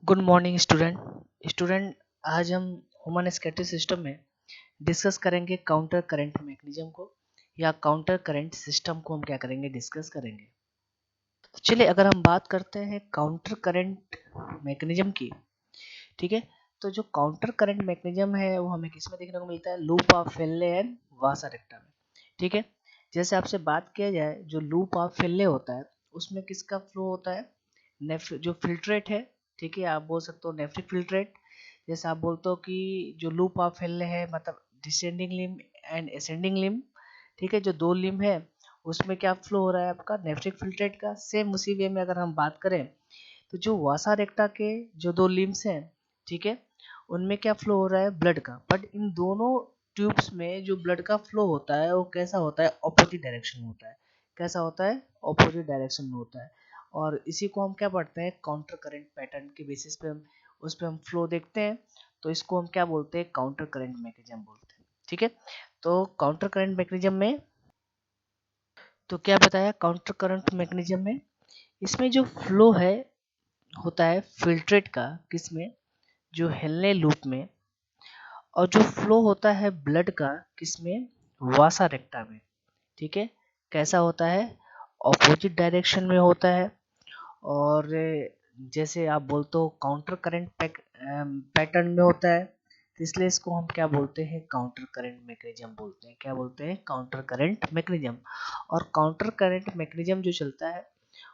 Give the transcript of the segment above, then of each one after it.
Good morning student. आज हम human स्कैटरी system में डिस्कस करेंगे काउंटर करंट मैकेनिज्म को, या काउंटर करंट सिस्टम को हम क्या करेंगे, डिस्कस करेंगे। तो चलिए, अगर हम बात करते हैं काउंटर करंट मैकेनिज्म की, ठीक है। तो जो काउंटर करंट मैकेनिज्म है वो हमें किस में देखने को मिलता है? Loop of Henle and vasa recta में, ठीक है। जैसे आपसे बात किया जाए, जो लूप ऑफ फेल्ले होता है उसमें किसका फ्लो होता है? जो फिल्ट्रेट है, ठीक है, आप बोल सकते हो नेफ्रिक फिल्ट्रेट। जैसे आप बोलते हो कि जो लूप ऑफ फेल्ले है, मतलब डिसेंडिंग लिम एंड असेंडिंग लिम, ठीक है, जो दो लिम है उसमें क्या फ्लो हो रहा है आपका? नेफ्रिक फिल्ट्रेट का। सेम उसी वे में अगर हम बात करें तो जो वासा रेक्टा के जो दो लिम्स हैं, ठीक है, उनमें क्या फ्लो हो रहा है? ब्लड का। बट इन दोनों ट्यूब्स में जो ब्लड का फ्लो होता है वो कैसा होता है? ऑपोजिट डायरेक्शन में होता है। कैसा होता है? ऑपोजिट डायरेक्शन में होता है। और इसी को हम क्या पढ़ते हैं? काउंटर करंट पैटर्न के बेसिस पे हम उस पे हम फ्लो देखते हैं। तो इसको हम क्या बोलते हैं? काउंटर करंट मैकेनिज्म बोलते हैं, ठीक है। तो काउंटर करंट मैकेनिज्म में तो क्या बताया? काउंटर करंट मैकेनिज्म में इसमें जो फ्लो है होता है फिल्ट्रेट का, किसमें? जो हेलने लूप में। और जो फ्लो होता है ब्लड का, किसमें? वासा रेक्टा में, ठीक है। कैसा होता है? ऑपोजिट डायरेक्शन में होता है। और जैसे आप बोलते हो काउंटर करंट पैटर्न में होता है, तो इसलिए इसको हम क्या बोलते हैं? काउंटर करंट मैकेनिज्म बोलते हैं। क्या बोलते हैं? Counter current mechanism. और काउंटर करंट मैकेनिज्म जो चलता है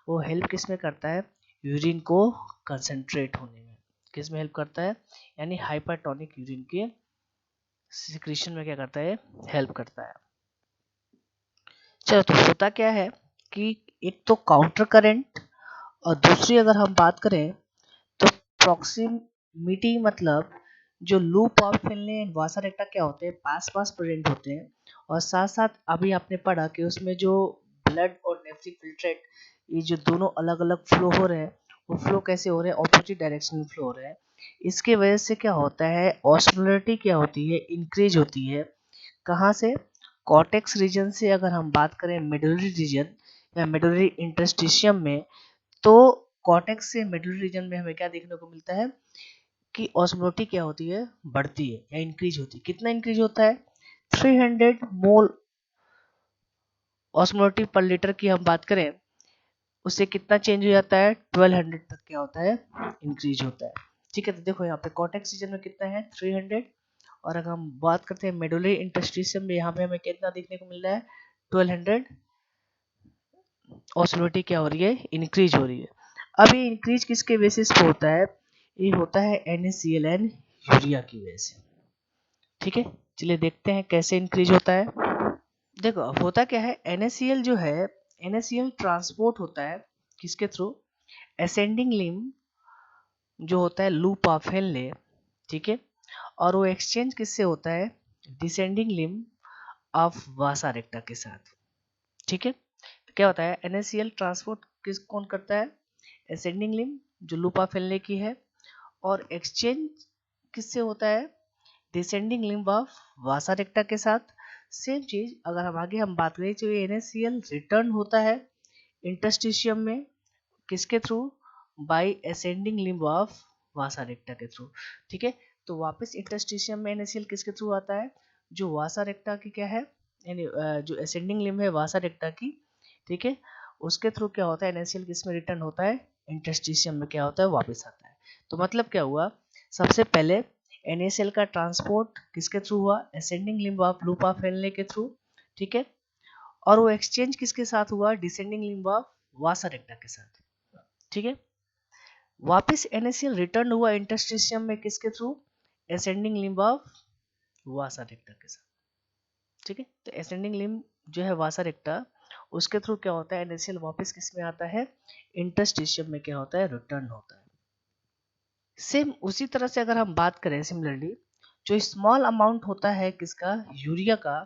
वो हेल्प किस में करता है? यूरिन को कंसंट्रेट होने में। किस में हेल्प करता है? यानी हाइपरटोनिक यूरिन के सिक्रीशन में क्या करता है? हेल्प करता है। चलो, तो होता क्या है कि एक तो काउंटर करंट, और दूसरी अगर हम बात करें तो प्रॉक्सिमिटी, मतलब जो लूप और फिल्ले वासा रेक्टा क्या होते हैं? पास पास प्रेजेंट होते हैं। और साथ साथ अभी आपने पढ़ा कि उसमें जो ब्लड और नेफ्रिक फिल्ट्रेट, ये जो दोनों अलग अलग फ्लो हो रहे हैं, वो फ्लो कैसे हो रहे हैं? ऑपोजिट डायरेक्शन में फ्लो हो रहे हैं। इसके वजह से क्या होता है? ऑस्मोलरिटी क्या होती है? इंक्रीज होती है। कहाँ से? कॉर्टेक्स रीजन से। अगर हम बात करें मेडुलरी रीजन या मेडुलरी इंटरस्टिशियम में, तो कॉर्टेक्स से मेडुलरी रीजन में हमें क्या देखने को मिलता है कि ऑस्मोलरिटी क्या होती है? बढ़ती है या इंक्रीज होती है। कितना इंक्रीज होता है? 300 मोल ऑस्मोलरिटी पर लीटर की हम बात करें, उससे कितना चेंज हो जाता है? 1200 तक क्या होता है? इंक्रीज होता है, ठीक है। तो देखो यहाँ पे कॉर्टेक्स रीजन में कितना है? 300। और अगर हम बात करते हैं मेडुलरी इंटरस्टिशियम में, यहाँ पे हमें कितना देखने को मिल रहा है? 1200। ऑस्मोलरिटी क्या हो रही है? इंक्रीज हो रही है। अब ये इंक्रीज किसके बेसिस पे होता है? ये होता है NaCl एंड यूरिया की वजह से, ठीक है। चलिए देखते हैं कैसे इंक्रीज होता है। देखो, अब होता क्या है, NaCl जो है, NaCl ट्रांसपोर्ट होता है किसके थ्रू? असेंडिंग लिम जो होता है लूप ऑफ हेनले, ठीक है। और वो एक्सचेंज किससे होता है? Descending limb of vasa recta के साथ, ठीक है। तो क्या होता है? NaCl ट्रांसपोर्ट कौन करता है? असेंडिंग लिम जो लूप ऑफ हेनले की है। और एक्सचेंज किससे होता है? Descending limb of vasa recta के साथ। सेम चीज अगर हम बात करें, तो NaCl रिटर्न होता है इंटरस्टिशियम में, किसके through? By ascending limb of vasa recta के थ्रू, ठीक है। तो वापस इंटरस्टिशियम में NaCl किसके थ्रू आता है? जो वासा रेक्टा की क्या है, यानी जो असेंडिंग लिम्ब है वासा रेक्टा की, ठीक है, उसके थ्रू क्या होता है? NaCl किस में रिटर्न होता है? इंटरस्टिशियम में क्या होता है? वापस आता है। तो मतलब क्या हुआ? सबसे पहले NaCl का ट्रांसपोर्ट किसके थ्रू हुआ? Ascending limb of loop of Henle के थ्रू, ठीक है। और वो एक्सचेंज किसके साथ हुआ? Descending limb of vasa recta के साथ, ठीक है। वापस NaCl रिटर्न हुआ इंटरस्टिशियम में किसके through? Ascending limb of vasa recta के साथ, ठीक है। तो असेंडिंग लिम्ब जो है वासा रेक्टा, उसके थ्रू क्या होता है? NaCl वापस किस में आता है? इंटरस्टिशियम में क्या होता है? रिटर्न होता है। सेम उसी तरह से अगर हम बात करें, सिमिलरली जो स्मॉल अमाउंट होता है किसका? यूरिया का,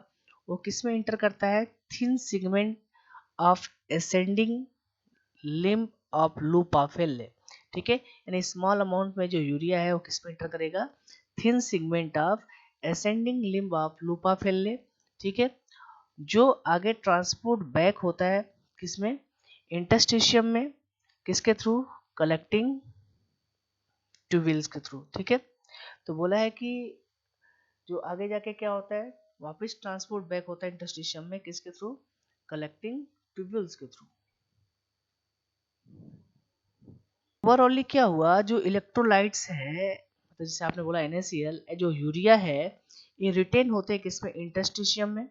वो किस में इंटर करता है? Thin segment of ascending limb of loop of Henle, ठीक है। यानी स्मॉल अमाउंट में जो यूरिया है वो किस में इंटर करेगा? Thin segment of ascending limb of loop of Henle, ठीक है। जो आगे ट्रांसपोर्ट बैक होता है किसमें? इंटरस्टिशियम में, किसके थ्रू? कलेक्टिंग ट्यूबवेल्स के थ्रू, ठीक है। तो बोला है कि जो आगे जाके क्या होता है, वापस ट्रांसपोर्ट बैक होता है इंटरस्टिशियम में, किसके थ्रू, कलेक्टिंग ट्यूबवेल्स के थ्रू। ओवरऑली क्या हुआ, जो इलेक्ट्रोलाइट्स है, तो जैसे आपने बोला NaCl, जो यूरिया है, ये रिटेन होते हैं किसमें, इंटरस्टिशियम में,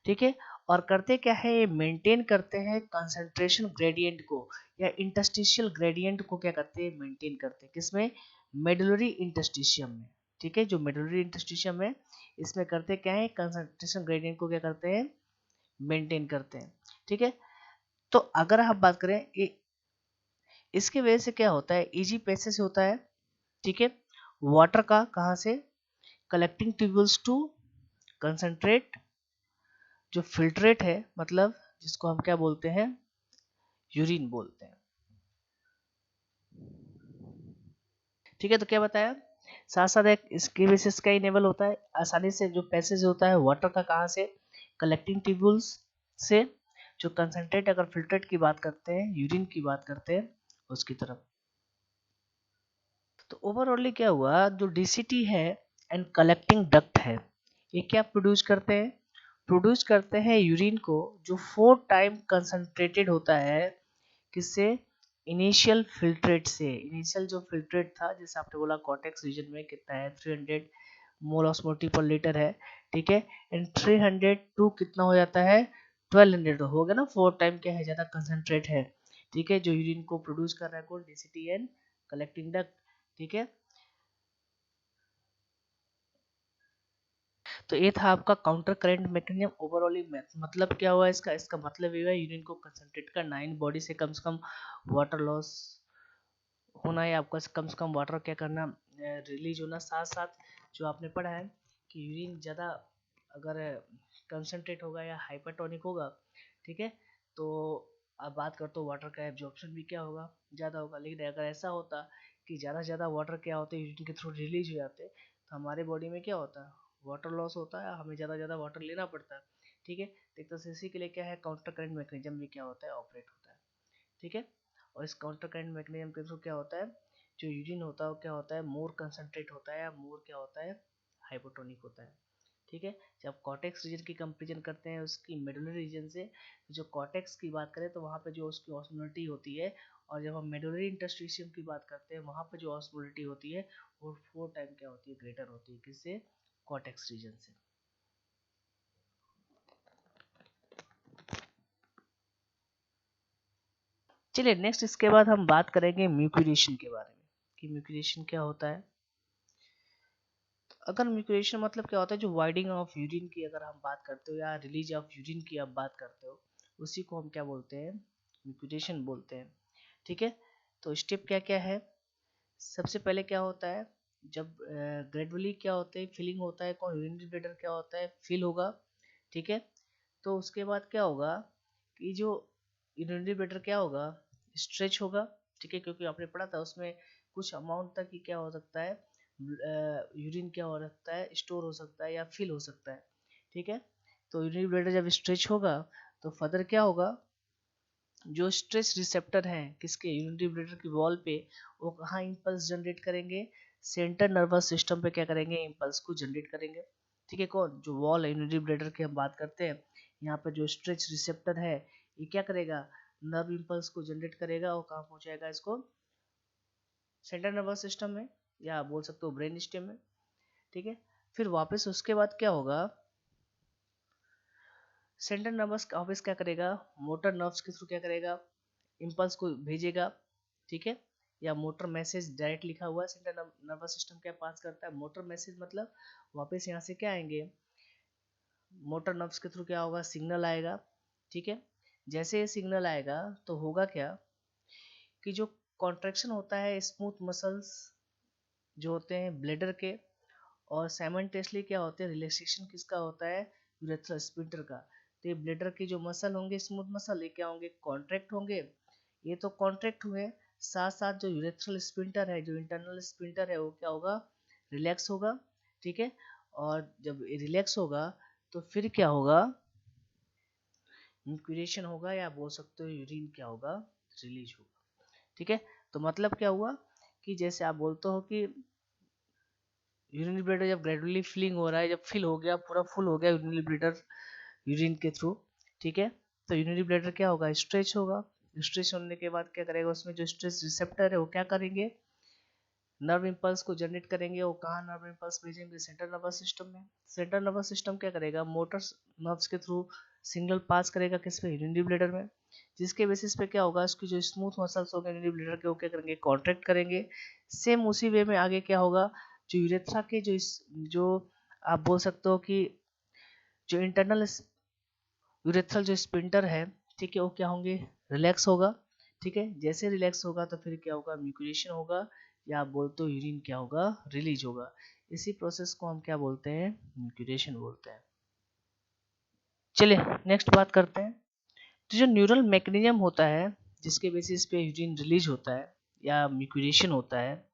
ठीक है। और करते क्या है, ये मेंटेन करते हैं कंसंट्रेशन ग्रेडियंट को, या इंटरस्टिशियल ग्रेडियंट को क्या करते हैं, मेंटेन करते हैं किसमें, मेडुलरी इंटरस्टिशियम में, ठीक है। जो मेडुलरी इंटरस्टिशियम है, इसमें करते क्या है, कंसंट्रेशन ग्रेडियंट को क्या करते हैं, मेंटेन करते हैं, ठीक है। तो अगर हम बात करें इसके वजह से क्या होता है, इजी पैसेज होता है, ठीक है, वाटर का, कहाँ से, कलेक्टिंग ट्यूबवेल्स टू कंसंट्रेट, जो फिल्ट्रेट है, मतलब जिसको हम क्या बोलते हैं, यूरिन बोलते हैं, ठीक है। तो क्या बताया, साथ साथ एक इसके बेसिस का इनेबल होता है आसानी से, जो पैसेज होता है वाटर का, कहाँ से, कलेक्टिंग ट्यूबवेल्स से, जो कंसंट्रेट, अगर फिल्ट्रेट की बात करते हैं, यूरिन की बात करते हैं, उसकी तरफ। तो ओवरऑली क्या हुआ, जो डीसीटी है एंड कलेक्टिंग डक्ट है, ये क्या प्रोड्यूस करते हैं, प्रोड्यूस करते हैं यूरिन को, जो 4 टाइम कंसंट्रेटेड होता है, किससे, इनिशियल फिल्ट्रेट से। इनिशियल जो फिल्ट्रेट था, जैसे आपने बोला कॉर्टेक्स रीजन में कितना है, 300 मोल ऑस्मोटी पर लीटर है, ठीक है। एंड 302 कितना हो जाता है, 1200 हो गया ना, 4 टाइम क्या है, ज्यादा कंसंट्रेट है, ठीक है, जो यूरिन को प्रोड्यूस कर रहा है, कौन, डीसीटी एंड कलेक्टिंग डक्ट, ठीक है। तो ये था आपका काउंटर करंट मैकेनिज्म ओवरऑल। मतलब क्या हुआ इसका, इसका मतलब ये हुआ यूरिन को कंसंट्रेट करना, इन बॉडी से कम वाटर लॉस होना, या आपका कम से कम वाटर क्या करना, रिलीज होना। साथ साथ जो आपने पढ़ा है कि यूरिन ज़्यादा अगर कंसंट्रेट होगा या हाइपरटोनिक होगा, ठीक है, तो अब बात करते हो वाटर का एब्जॉर्प्शन भी क्या होगा, ज़्यादा होगा। लेकिन अगर ऐसा होता कि ज़्यादा से ज़्यादा वाटर क्या होते हैं, यूरिन के थ्रू रिलीज हो जाते, तो हमारे बॉडी में क्या होता है, वाटर लॉस होता है, हमें ज़्यादा ज़्यादा वाटर लेना पड़ता है, ठीक है। तो एक तरह से इसी के लिए क्या है, काउंटर करंट मैकेनिज्म भी क्या होता है, ऑपरेट होता है, ठीक है। और इस काउंटर करंट मैकेनिज्म के थ्रू क्या होता है, जो यूरिन होता है वो क्या होता है, मोर कंसंट्रेट होता है, या मोर क्या होता है, हाइपोटोनिक होता है, ठीक है। जब कॉर्टेक्स रीजन की कंपेरिजन करते हैं उसकी मेडुलरी रीजन से, जो कॉर्टेक्स की बात करें तो वहाँ पे जो उसकी ऑस्मोलिटी होती है, और जब हम मेडुलरी इंटरस्टिशियम की बात करते हैं, वहाँ पे जो ऑस्मोलिटी होती है वो 4 टाइम क्या होती है, ग्रेटर होती है, किससे, कॉर्टेक्स रीजन से। चलिए नेक्स्ट, इसके बाद हम बात करेंगे म्यूकुलेशन के बारे में, कि म्यूकुलेशन क्या होता है। अगर म्यूकुलेशन मतलब क्या होता है, जो वाइडिंग ऑफ यूरिन की अगर हम बात करते हो, या रिलीज ऑफ यूरिन की आप बात करते हो, उसी को हम क्या बोलते हैं, म्यूकुलेशन बोलते हैं, ठीक है। तो स्टेप क्या क्या है, सबसे पहले क्या होता है, जब ग्रेजुअली क्या होता है, फिलिंग होता है, कौन, यूरिनरी ब्लैडर क्या होता है, फिल होगा, ठीक है। तो उसके बाद क्या होगा कि जो यूरिनरी ब्लैडर क्या होगा, स्ट्रेच होगा, ठीक है, क्योंकि आपने पढ़ा था उसमें कुछ अमाउंट तक ही क्या हो सकता है, यूरिन क्या हो सकता है, स्टोर हो सकता है या फिल हो सकता है, ठीक है। तो यूरिनरी ब्लैडर जब स्ट्रेच होगा तो फर्दर क्या होगा, जो स्ट्रेस रिसेप्टर हैं किसके, यूरिनरी ब्लैडर की वॉल पे, वो कहाँ इम्पल्स जनरेट करेंगे, सेंट्रल नर्वस सिस्टम पे क्या करेंगे, इम्पल्स को जनरेट करेंगे, ठीक है। कौन, जो वॉल है यूरिनरी ब्लैडर की हम बात करते हैं, यहाँ पे जो स्ट्रेच रिसेप्टर है, ये क्या करेगा, नर्व इम्पल्स को जनरेट करेगा, और कहाँ पहुंचाएगा इसको, सेंट्रल नर्वस सिस्टम में, या बोल सकते हो ब्रेन स्टेम में, ठीक है। फिर वापस उसके बाद क्या होगा, सेंट्रल नर्वस ऑफिस क्या करेगा, मोटर नर्व्स के थ्रू क्या करेगा, इम्पल्स को भेजेगा, ठीक है। या मोटर मैसेज डायरेक्ट लिखा हुआ है, सेंट्रल नर्वस सिस्टम क्या पास करता है, मोटर मैसेज, मतलब वापस यहाँ से क्या आएंगे, मोटर नर्व्स के थ्रू क्या होगा, सिग्नल आएगा, ठीक है। जैसे ये सिग्नल आएगा तो होगा क्या, कि जो कॉन्ट्रैक्शन होता है स्मूथ मसल्स जो होते हैं ब्लेडर के, और साइमल्टेनियसली क्या होते हैं, रिलैक्सेशन किसका होता है, यूरेथ्रल स्पिंटर का। तो ये ब्लेडर के जो मसल होंगे, स्मूथ मसल, ये क्या होंगे, कॉन्ट्रैक्ट होंगे, ये तो कॉन्ट्रैक्ट हुए, साथ साथ जो यूरेथ्रल स्पिंटर है, जो इंटरनल स्पिंटर है, वो क्या होगा, रिलैक्स होगा, ठीक है। और जब रिलैक्स होगा तो फिर क्या होगा, इंक्यूरेशन होगा, या बोल सकते हो यूरिन क्या होगा, रिलीज होगा, ठीक है। तो मतलब क्या हुआ कि जैसे आप बोलते हो कि यूरिनरी ब्लैडर जब ग्रेजुअली फिलिंग हो रहा है, जब फिल हो गया, पूरा फुल हो गया यूरिनरी ब्लैडर यूरिन के थ्रू, ठीक है, तो यूरिनरी ब्लैडर क्या होगा, स्ट्रेच होगा। स्ट्रेच होने के बाद क्या करेगा, उसमें जो स्ट्रेच रिसेप्टर है वो क्या करेंगे, नर्व इम्पल्स को जनरेट करेंगे। वो कहाँ नर्व इम्पल्स भेजेंगे, सेंट्रल नर्वस सिस्टम में। सेंट्रल नर्वस सिस्टम क्या करेगा, मोटर नर्व्स के थ्रू सिग्नल पास करेगा किस पे, यूरिनरी ब्लैडर में, जिसके बेसिस पे क्या होगा, उसकी जो स्मूथ मसल्स होंगे यूरिनरी ब्लैडर के, वो क्या करेंगे, कॉन्ट्रैक्ट करेंगे। सेम उसी वे में आगे क्या होगा, जो यूरेथ्रा के जो आप बोल सकते हो कि जो इंटरनल यूरेथ्रल जो स्पिंटर है, ठीक है, वो क्या होंगे, रिलैक्स होगा। ठीक है, जैसे रिलैक्स होगा तो फिर क्या होगा, म्यूकुलेशन होगा, या आप बोलते हो यूरिन क्या होगा, रिलीज होगा। इसी प्रोसेस को हम क्या बोलते हैं, म्यूकुलेशन बोलते हैं। चलिए नेक्स्ट बात करते हैं। तो जो न्यूरल मैकेनिज्म होता है जिसके बेसिस पे यूरिन रिलीज होता है या म्यूकुलेशन होता है,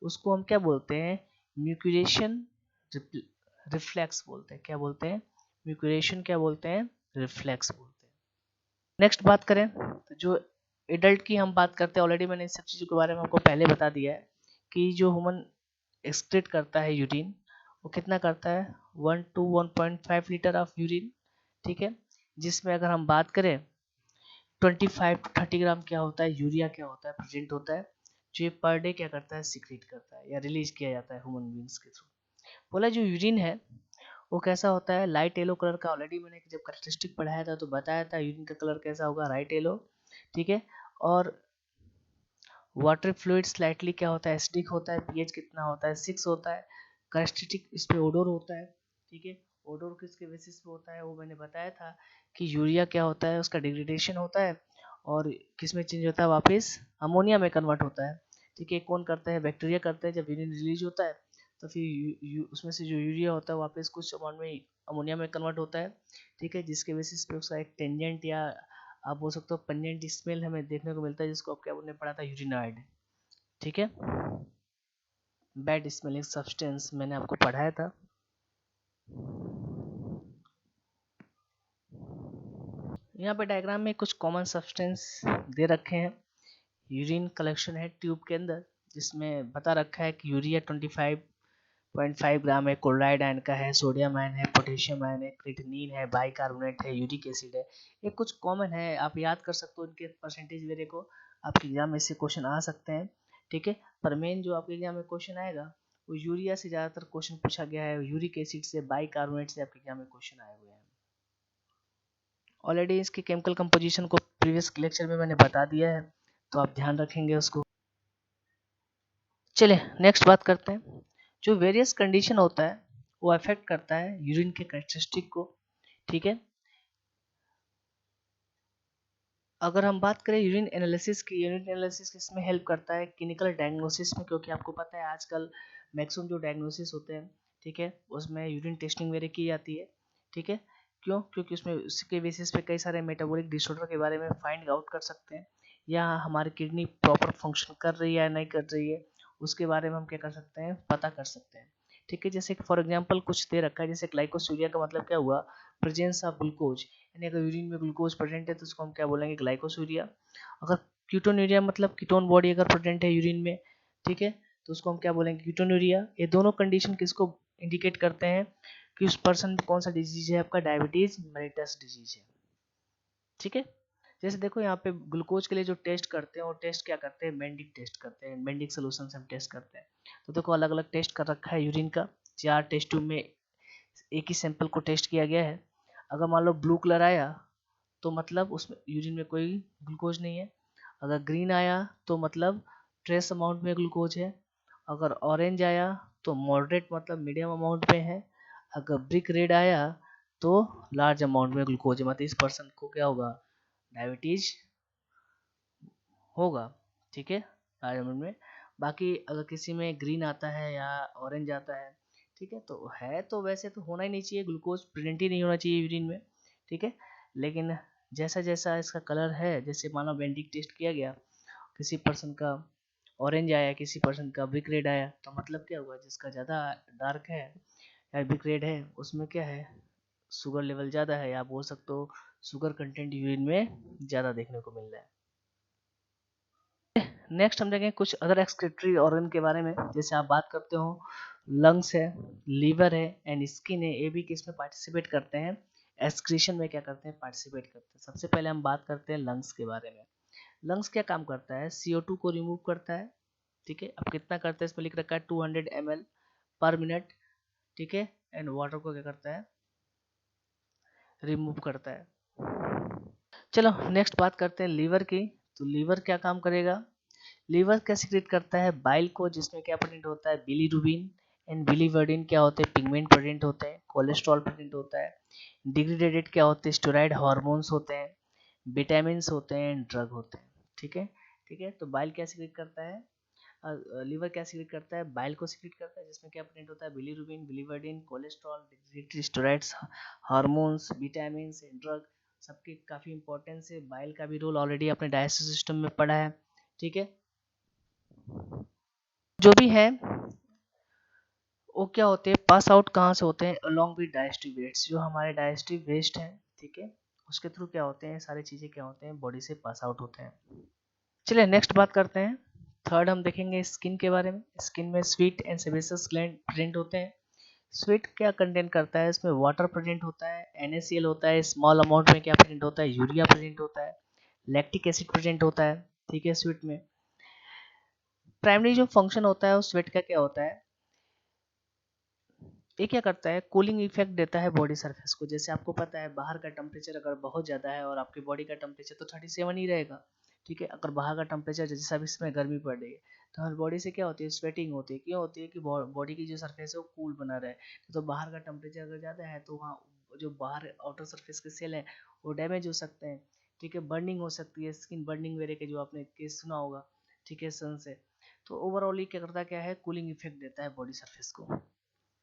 उसको हम क्या बोलते हैं, म्यूकुलेशन रिफ्लेक्स बोलते हैं। क्या बोलते हैं, म्यूकुलेशन क्या बोलते हैं, रिफ्लेक्स बोलते हैं। नेक्स्ट बात करें तो जो एडल्ट की हम बात करते हैं, ऑलरेडी मैंने इस सब चीज़ों के बारे में आपको पहले बता दिया है कि जो ह्यूमन एक्सक्रीट करता है यूरिन, वो कितना करता है, 1 to 1.5 लीटर ऑफ यूरिन, ठीक है, जिसमें अगर हम बात करें 25 to 30 ग्राम क्या होता है, यूरिया क्या होता है, प्रेजेंट होता है, जो ये पर डे क्या करता है, सीक्रेट करता है या रिलीज किया जाता है ह्यूमन बींग्स के थ्रू। बोला जो यूरिन है वो कैसा होता है, लाइट येलो कलर का। ऑलरेडी मैंने जब कैरेक्टरिस्टिक पढ़ाया था तो बताया था यूरिन का कलर कैसा होगा, लाइट येलो, ठीक है। और वाटर फ्लूइड स्लाइटली क्या होता है, एसिडिक होता है, पीएच कितना होता है, 6 होता है। कैरेक्टरिस्टिक इस पे ओडोर होता है, ठीक है। ओडोर किसके बेसिस पे होता है, वो मैंने बताया था कि यूरिया क्या होता है, उसका डिग्रेडेशन होता है और किस में चेंज होता है, वापस अमोनिया में कन्वर्ट होता है, ठीक है। कौन करता है, बैक्टीरिया करता है। जब यूरिन रिलीज होता है तो फिर उसमें से जो यूरिया होता है वापस कुछ अमाउंट में अमोनिया में कन्वर्ट होता है, ठीक है, जिसके बेसिस पे उसका एक टेंजेंट या आप बोल सकते हो पंजेंट स्मेल हमें देखने को मिलता है, जिसको आप क्या बोलने पढ़ा था, यूरिनाइड, ठीक है। बैड स्मेलिंग सब्सटेंस मैंने आपको पढ़ाया था। यहाँ पे डायग्राम में कुछ कॉमन सब्सटेंस दे रखे हैं। यूरिन कलेक्शन है ट्यूब के अंदर, जिसमें बता रखा है कि यूरिया 25.5 ग्राम है, क्लोराइड आयन का है, सोडियम आयन है, पोटेशियम आयन है, क्रिएटिनिन है, बाइकार्बोनेट है, यूरिक एसिड है। ये कुछ कॉमन है, आप याद कर सकते हो इनके परसेंटेज वेरे को, आपके एग्जाम में से क्वेश्चन आ सकते हैं, ठीक है। पर मेन जो आपके एग्जाम में क्वेश्चन आएगा वो यूरिया से ज़्यादातर क्वेश्चन पूछा गया है, यूरिक एसिड से, बाइकार्बोनेट से आपके एग्जाम में क्वेश्चन आए हुए हैं। ऑलरेडी इसकी केमिकल कंपोजिशन को प्रीवियस लेक्चर में मैंने बता दिया है, तो आप ध्यान रखेंगे उसको। चलिए नेक्स्ट बात करते हैं। जो वेरियस कंडीशन होता है वो अफेक्ट करता है यूरिन के कैरेक्टरिस्टिक को, ठीक है। अगर हम बात करें यूरिन एनालिसिस की, यूरिन एनालिसिस किसमें हेल्प करता है, क्लिनिकल डायग्नोसिस में, क्योंकि आपको पता है आजकल मैक्सिमम जो डायग्नोसिस होते हैं, ठीक है, उसमें यूरिन टेस्टिंग वेरे की जाती है, ठीक है। क्यों, क्योंकि उसमें उसके बेसिस पे कई सारे मेटाबॉलिक डिसऑर्डर के बारे में फाइंड आउट कर सकते हैं, या हमारी किडनी प्रॉपर फंक्शन कर रही है या नहीं कर रही है, उसके बारे में हम क्या कर सकते हैं, पता कर सकते हैं, ठीक है। जैसे फॉर एग्जांपल कुछ दे रखा है, जैसे ग्लाइकोसूरिया का मतलब क्या हुआ, प्रेजेंस ऑफ ग्लूकोज, यानी अगर यूरिन में ग्लूकोज प्रेजेंट है तो उसको हम क्या बोलेंगे, ग्लाइकोसूरिया। अगर कीटोन्यूरिया मतलब कीटोन बॉडी अगर प्रेजेंट है यूरिन में, ठीक है, तो उसको हम क्या बोलेंगे, कीटोन्यूरिया। ये दोनों कंडीशन किसको इंडिकेट करते हैं कि उस पर्सन में कौन सा डिजीज है, आपका डायबिटीज मेलिटस डिजीज है, ठीक है। जैसे देखो यहाँ पे ग्लूकोज के लिए जो टेस्ट करते हैं वो टेस्ट क्या करते हैं, मेंडिक टेस्ट करते हैं, मेंडिक सोल्यूशन से हम टेस्ट करते हैं। तो देखो अलग अलग टेस्ट कर रखा है यूरिन का, 4 टेस्ट ट्यूब में एक ही सैंपल को टेस्ट किया गया है। अगर मान लो ब्लू कलर आया तो मतलब उसमें यूरिन में कोई ग्लूकोज नहीं है। अगर ग्रीन आया तो मतलब ट्रेस अमाउंट में ग्लूकोज है। अगर ऑरेंज आया तो मॉडरेट मतलब मीडियम अमाउंट में है। अगर ब्रिक रेड आया तो लार्ज अमाउंट में ग्लूकोज है, मतलब इस पर्सन को क्या होगा, डायबिटीज होगा, ठीक है, लार्ज अमाउंट में। बाकी अगर किसी में ग्रीन आता है या ऑरेंज आता है, ठीक है, तो है तो वैसे तो होना ही नहीं चाहिए, ग्लूकोज प्रेजेंट ही नहीं होना चाहिए यूरिन में, ठीक है। लेकिन जैसा जैसा इसका कलर है, जैसे मानो बेंडिक टेस्ट किया गया, किसी पर्सन का ऑरेंज आया, किसी पर्सन का ब्रिक रेड आया, तो मतलब क्या हुआ, जिसका ज़्यादा डार्क है या ब्रिक रेड है उसमें क्या है, शुगर लेवल ज़्यादा है, या बोल सकते हो शुगर कंटेंट यूरिन में ज़्यादा देखने को मिल रहा है। नेक्स्ट हम देखेंगे कुछ अदर एक्सक्रीटरी ऑर्गन के बारे में। जैसे आप बात करते हो लंग्स है, लीवर है एंड स्किन है, ये भी किस में पार्टिसिपेट करते हैं, एक्सक्रीशन में क्या करते हैं, पार्टिसिपेट करते हैं। सबसे पहले हम बात करते हैं लंग्स के बारे में। लंग्स क्या काम करता है, CO2 को रिमूव करता है, ठीक है। अब कितना करता है इसमें लिख रखा है 200 ml पर मिनट, ठीक है। एंड वाटर को क्या करता है, रिमूव करता है। चलो नेक्स्ट बात करते हैं लीवर की। तो लीवर क्या काम करेगा, लीवर क्या सिक्रेट करता है, बाइल को, जिसमें क्या प्रेजेंट होता है, बिलीरुबिन एंड बिलीवर्डिन क्या होते हैं, पिगमेंट प्रेजेंट होते हैं, कोलेस्ट्रॉल प्रेजेंट होता है, डिग्रेडेड क्या होते हैं, स्टेरॉइड हार्मोन्स होते हैं, विटामिन होते हैं, ड्रग होते हैं, ठीक है। ठीक है, तो बाइल क्या सिक्रेट करता है, लीवर क्या सिक्रेट करता है, बाइल को सिक्रेट करता है, जिसमें क्या प्रेजेंट होता है, bilirubin, biliverdin, cholesterol, degraded steroids, hormones, vitamin and drug, सबके काफी इंपॉर्टेंस है। बाइल का भी रोल ऑलरेडी अपने डाइजेस्टिव सिस्टम में पढ़ा है, ठीक है। जो भी है वो क्या होते हैं, पास आउट कहाँ से होते हैं, अलोंग विद डाइजेस्टिव वेट्स, जो हमारे डाइजेस्टिव वेस्ट हैं, ठीक है, उसके थ्रू क्या होते हैं, सारी चीजें क्या होते हैं, बॉडी से पास आउट होते हैं। चलिए नेक्स्ट बात करते हैं। थर्ड हम देखेंगे स्किन के बारे में। स्किन में sweet and sebaceous gland present होते हैं। स्वीट क्या कंटेंट करता है, इसमें वाटर प्रेजेंट होता है, NaCl होता है, स्मॉल अमाउंट में क्या प्रेजेंट होता है, यूरिया प्रेजेंट होता है, लैक्टिक एसिड प्रेजेंट होता है, ठीक है, स्वीट में। प्राइमरी जो फंक्शन होता है उस स्वेट का क्या होता है, ये क्या करता है, कूलिंग इफेक्ट देता है बॉडी सरफेस को। जैसे आपको पता है बाहर का टेम्परेचर अगर बहुत ज़्यादा है और आपकी बॉडी का टेम्परेचर तो 37 ही रहेगा, ठीक है। अगर बाहर का टेम्परेचर जैसा भी इसमें गर्मी पड़ रही है तो हमारी बॉडी से क्या होती है, स्वेटिंग होती है। क्यों होती है कि बॉडी की जो सरफेस है वो कूल बना रहे। तो बाहर का टेम्परेचर अगर ज़्यादा है तो वहाँ जो बाहर आउटर सरफेस के सेल हैं वो डैमेज हो सकते हैं, ठीक है, बर्निंग हो सकती है, स्किन बर्निंग वगैरह के जो आपने केस सुना होगा, ठीक है, सन से। तो ओवरऑल ये क्या करता है, क्या है, कूलिंग इफेक्ट देता है बॉडी सरफेस को,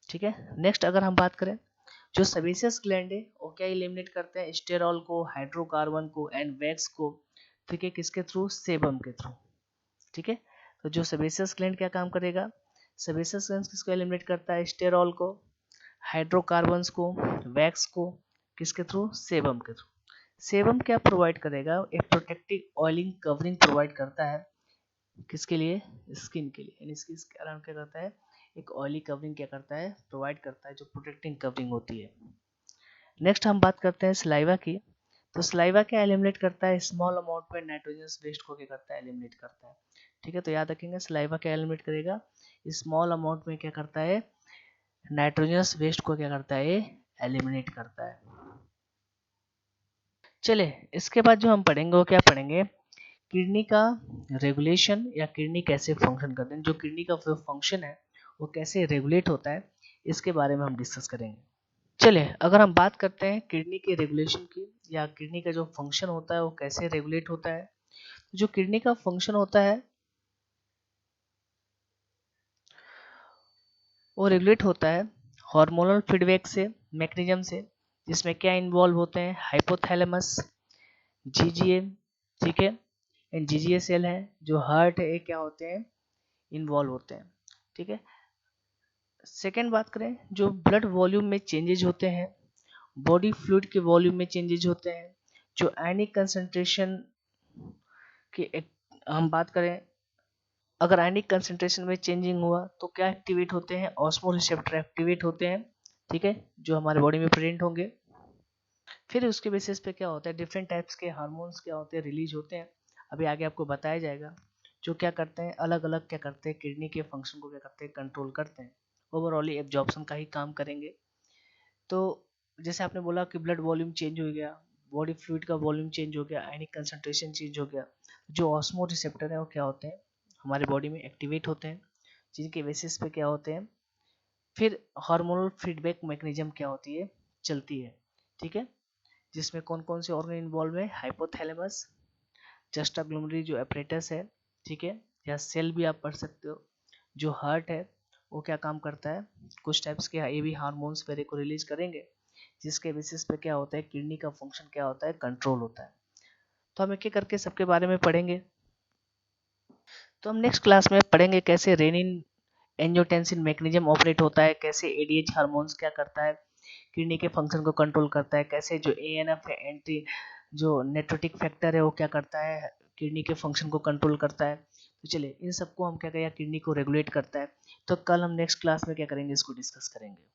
ठीक है। नेक्स्ट अगर हम बात करें, जो सेबेसियस ग्लैंड है वो क्या एलिमिनेट करते हैं, स्टेरॉल को, हाइड्रोकार्बन को एंड वैक्स को, ठीक है, किसके थ्रू, सेबम के थ्रू, ठीक है। तो जो सेबेसियस ग्लैंड क्या काम करेगा, सेबेसियस ग्लैंड किसको एलिमिनेट करता है, स्टेरॉल को, हाइड्रोकार्बन्स को, वैक्स को, किसके थ्रू, सेबम के थ्रू। सेबम क्या प्रोवाइड करेगा, एक प्रोटेक्टिव ऑयलिंग कवरिंग प्रोवाइड करता है, किसके लिए, स्किन के लिए। यानी इसके कारण क्या करता है, एक ऑयली कवरिंग क्या करता है, प्रोवाइड करता है, जो प्रोटेक्टिंग कवरिंग होती है। नेक्स्ट हम बात करते हैं सलाइवा की। तो सलाइवा क्या एलिमिनेट करता है, स्मॉल अमाउंट में नाइट्रोजनस वेस्ट को क्या करता है, एलिमिनेट करता है, ठीक है। तो याद रखेंगे सलाइवा क्या एलिमिनेट करेगा, स्मॉल अमाउंट में क्या करता है, नाइट्रोजनस वेस्ट को क्या करता है, एलिमिनेट करता है। चलिए इसके बाद जो हम पढ़ेंगे वो क्या पढ़ेंगे, किडनी का रेगुलेशन या किडनी कैसे फंक्शन करते हैं, जो किडनी का फंक्शन है वो कैसे रेगुलेट होता है, इसके बारे में हम डिस्कस करेंगे। चलिए अगर हम बात करते हैं किडनी के रेगुलेशन की, या किडनी का जो फंक्शन होता है वो कैसे रेगुलेट होता है। जो किडनी का फंक्शन होता है वो रेगुलेट होता है हार्मोनल फीडबैक से, मैकेनिज्म से, जिसमें क्या इन्वॉल्व होते हैं, हाइपोथैलेमस, जीजीए, ठीक है, एंड जीजीए सेल है, जो हार्ट है, क्या होते हैं, इन्वॉल्व होते हैं, ठीक है। सेकेंड बात करें, जो ब्लड वॉल्यूम में चेंजेज होते हैं, बॉडी फ्लूइड के वॉल्यूम में चेंजेज होते हैं, जो आयनिक कंसंट्रेशन की हम बात करें, अगर आयनिक कंसंट्रेशन में चेंजिंग हुआ तो क्या एक्टिवेट होते हैं, ऑस्मो रिसेप्टर एक्टिवेट होते हैं, ठीक है, जो हमारे बॉडी में प्रेजेंट होंगे। फिर उसके बेसिस पे क्या होता है, डिफरेंट टाइप्स के हार्मोन्स क्या होते हैं, रिलीज होते हैं, अभी आगे आपको बताया जाएगा, जो क्या करते हैं, अलग अलग क्या करते हैं, किडनी के फंक्शन को क्या करते हैं, कंट्रोल करते हैं, ओवरऑल एब्जॉर्प्शन का ही काम करेंगे। तो जैसे आपने बोला कि ब्लड वॉल्यूम चेंज हो गया, बॉडी फ्लूइड का वॉल्यूम चेंज हो गया, आयनिक कंसंट्रेशन चेंज हो गया, जो ऑस्मो रिसेप्टर है वो क्या होते हैं, हमारे बॉडी में एक्टिवेट होते हैं, जिनके बेसिस पे क्या होते हैं, फिर हार्मोनल फीडबैक मैकेनिज्म क्या होती है, चलती है, ठीक है, जिसमें कौन कौन से ऑर्गन इन्वॉल्व है, हाइपोथैलेमस, जस्टाग्लुमेरुलरी जो अपरेटस है, ठीक है, या सेल भी आप पढ़ सकते हो, जो हार्ट है वो क्या काम करता है, कुछ टाइप्स के ये भी हार्मोन्स वगैरह को रिलीज करेंगे, जिसके बेसिस पे क्या होता है, किडनी का फंक्शन क्या होता है, कंट्रोल होता है। तो हम एक एक करके सबके बारे में पढ़ेंगे। तो हम नेक्स्ट क्लास में पढ़ेंगे कैसे रेनिन एंजियोटेंसिन मैकेनिज्म ऑपरेट होता है, कैसे एडीएच हार्मोन्स क्या करता है, किडनी के फंक्शन को कंट्रोल करता है, कैसे जो एएनएफ है, एंटी जो नेट्रोटिक फैक्टर है वो क्या करता है, किडनी के फंक्शन को कंट्रोल करता है। तो चलिए इन सबको हम क्या करें, किडनी को रेगुलेट करता है। तो कल हम नेक्स्ट क्लास में क्या करेंगे, इसको डिस्कस करेंगे।